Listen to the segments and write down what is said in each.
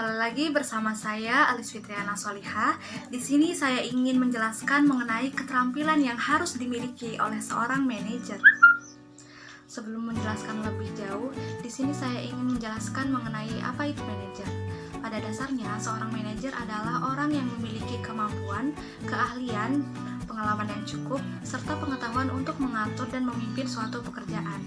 kembali lagi bersama saya Alis Fitriana Solihah. Di sini saya ingin menjelaskan mengenai keterampilan yang harus dimiliki oleh seorang manajer. Sebelum menjelaskan lebih jauh, di sini saya ingin menjelaskan mengenai apa itu manajer. Pada dasarnya, seorang manajer adalah orang yang memiliki kemampuan, keahlian, pengalaman yang cukup, serta pengetahuan untuk mengatur dan memimpin suatu pekerjaan.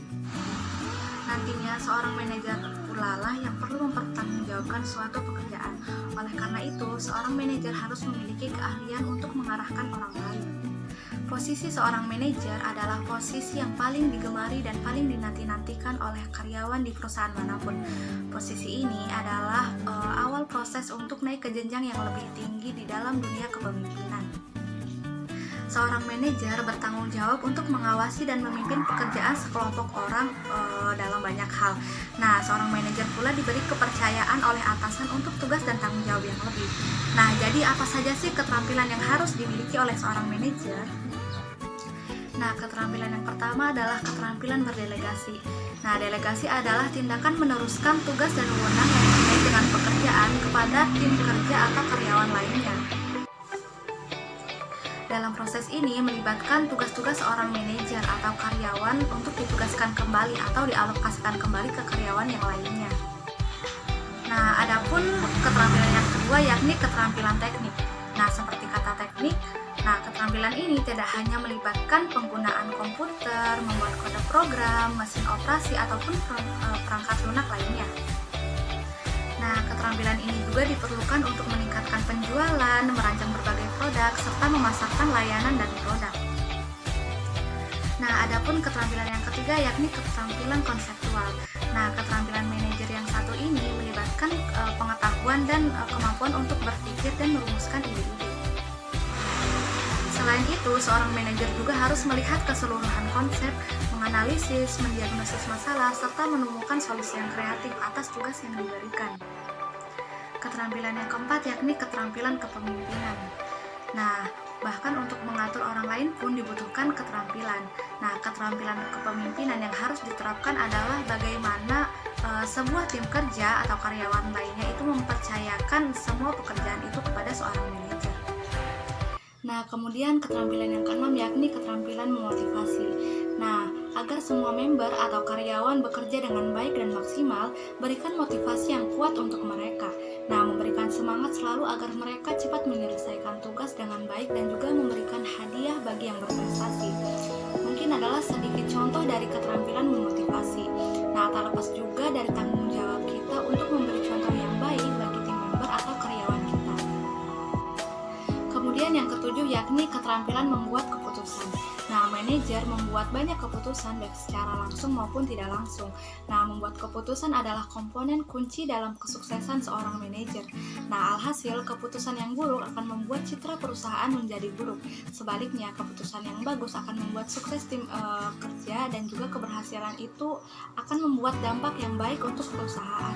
Nantinya seorang manajer pula lah yang perlu mempertanggungjawabkan suatu pekerjaan. Oleh karena itu, seorang manajer harus memiliki keahlian untuk mengarahkan orang lain. Posisi seorang manajer adalah posisi yang paling digemari dan paling dinanti-nantikan oleh karyawan di perusahaan manapun. Posisi ini adalah awal proses untuk naik ke jenjang yang lebih tinggi di dalam dunia kepemimpinan. Seorang manajer bertanggung jawab untuk mengawasi dan memimpin pekerjaan sekelompok orang dalam banyak hal. Nah, seorang manajer pula diberi kepercayaan oleh atasan untuk tugas dan tanggung jawab yang lebih. Nah, jadi apa saja sih keterampilan yang harus dimiliki oleh seorang manajer? Nah, keterampilan yang pertama adalah keterampilan berdelegasi. Nah, delegasi adalah tindakan meneruskan tugas dan wewenang yang terkait dengan pekerjaan kepada tim kerja atau karyawan lainnya. Dalam proses ini melibatkan tugas-tugas seorang manajer atau karyawan untuk ditugaskan kembali atau dialokasikan kembali ke karyawan yang lainnya. Nah, adapun keterampilan yang kedua yakni keterampilan teknik. Nah, seperti kata teknik, keterampilan ini tidak hanya melibatkan penggunaan komputer, membuat kode program, mesin operasi ataupun perangkat lunak lainnya. Nah, keterampilan ini juga diperlukan untuk meningkatkan penjualan, merancang berbagai produk, serta memasarkan layanan dan produk. Nah, adapun keterampilan yang ketiga yakni keterampilan konseptual. Nah, keterampilan manajer yang satu ini melibatkan pengetahuan dan kemampuan untuk berpikir dan merumuskan ide-ide. Selain itu, seorang manajer juga harus melihat keseluruhan konsep, menganalisis, mendiagnosis masalah, serta menemukan solusi yang kreatif atas tugas yang diberikan. Keterampilan yang keempat yakni keterampilan kepemimpinan. Nah, bahkan untuk mengatur orang lain pun dibutuhkan keterampilan. Nah, keterampilan kepemimpinan yang harus diterapkan adalah bagaimana sebuah tim kerja atau karyawan lainnya itu mempercayakan semua pekerjaan itu kepada seorang manajer. Nah, kemudian keterampilan yang keenam yakni keterampilan memotivasi. Nah, agar semua member atau karyawan bekerja dengan baik dan maksimal, berikan motivasi yang kuat untuk mereka. Nah, memberikan semangat selalu agar mereka cepat menyelesaikan tugas dengan baik dan juga memberikan hadiah bagi yang berprestasi. Mungkin adalah sedikit contoh dari keterampilan memotivasi. Nah, tak lepas juga dari tanggung jawab kita untuk memberi contoh yang baik bagi tim member atau karyawan kita. Kemudian yang ketujuh yakni keterampilan membuat keputusan. Nah, manajer membuat banyak keputusan baik secara langsung maupun tidak langsung. Nah, membuat keputusan adalah komponen kunci dalam kesuksesan seorang manajer. Nah, alhasil keputusan yang buruk akan membuat citra perusahaan menjadi buruk. Sebaliknya, keputusan yang bagus akan membuat sukses tim kerja dan juga keberhasilan itu akan membuat dampak yang baik untuk perusahaan.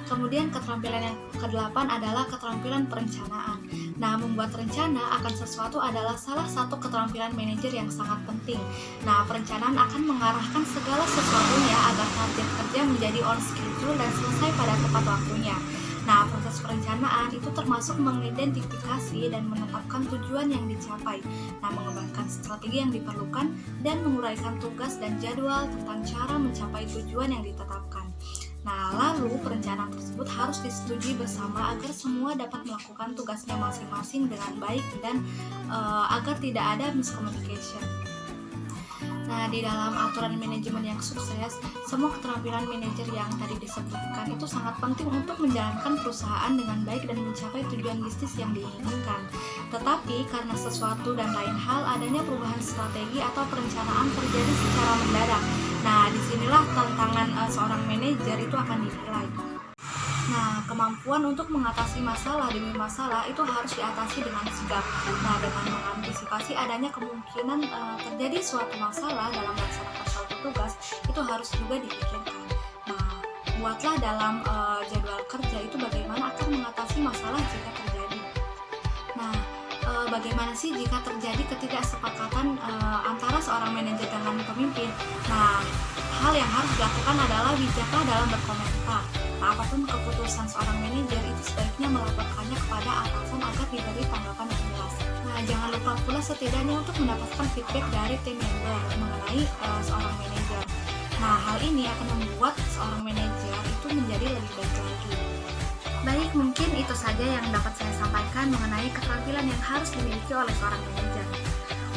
Kemudian keterampilan yang kedelapan adalah keterampilan perencanaan. Nah, membuat rencana akan sesuatu adalah salah satu keterampilan manajer yang sangat penting. Nah, perencanaan akan mengarahkan segala sesuatunya agar target kerja menjadi on schedule dan selesai pada tepat waktunya. Nah, proses perencanaan itu termasuk mengidentifikasi dan menetapkan tujuan yang dicapai. Nah, mengembangkan strategi yang diperlukan dan menguraikan tugas dan jadwal tentang cara mencapai tujuan yang ditetapkan. Nah, lalu perencanaan tersebut harus disetujui bersama agar semua dapat melakukan tugasnya masing-masing dengan baik dan agar tidak ada miscommunication. Nah, di dalam aturan manajemen yang sukses, semua keterampilan manajer yang tadi disebutkan itu sangat penting untuk menjalankan perusahaan dengan baik dan mencapai tujuan bisnis yang diinginkan. Tetapi karena sesuatu dan lain hal adanya perubahan strategi atau perencanaan terjadi secara mendadak. Nah, disinilah tantangan seorang manajer itu akan dinilai. Nah, kemampuan untuk mengatasi masalah demi masalah itu harus diatasi dengan sigap. Nah, dengan mengantisipasi adanya kemungkinan terjadi suatu masalah dalam melaksanakan suatu tugas, itu harus juga dipikirkan. Nah, buatlah dalam jadwal kerja itu bagaimana akan mengatasi masalah jika terjadi. Nah, bagaimana sih jika terjadi ketidaksepakatan antara seorang manajer dengan pemimpin? Nah, hal yang harus dilakukan adalah bijaklah dalam berkomentar. Nah, apapun keputusan seorang manajer itu sebaiknya melaporkannya kepada atasan agar diberi tanggapan yang jelas. Nah, jangan lupa pula setidaknya untuk mendapatkan feedback dari tim member mengenai seorang manajer. Nah, hal ini akan membuat seorang manajer itu menjadi lebih baik lagi. Baik, mungkin itu saja yang dapat saya sampaikan mengenai keterampilan yang harus dimiliki oleh seorang manajer.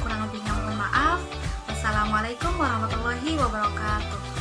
Kurang lebihnya mohon maaf. Wassalamualaikum warahmatullahi wabarakatuh.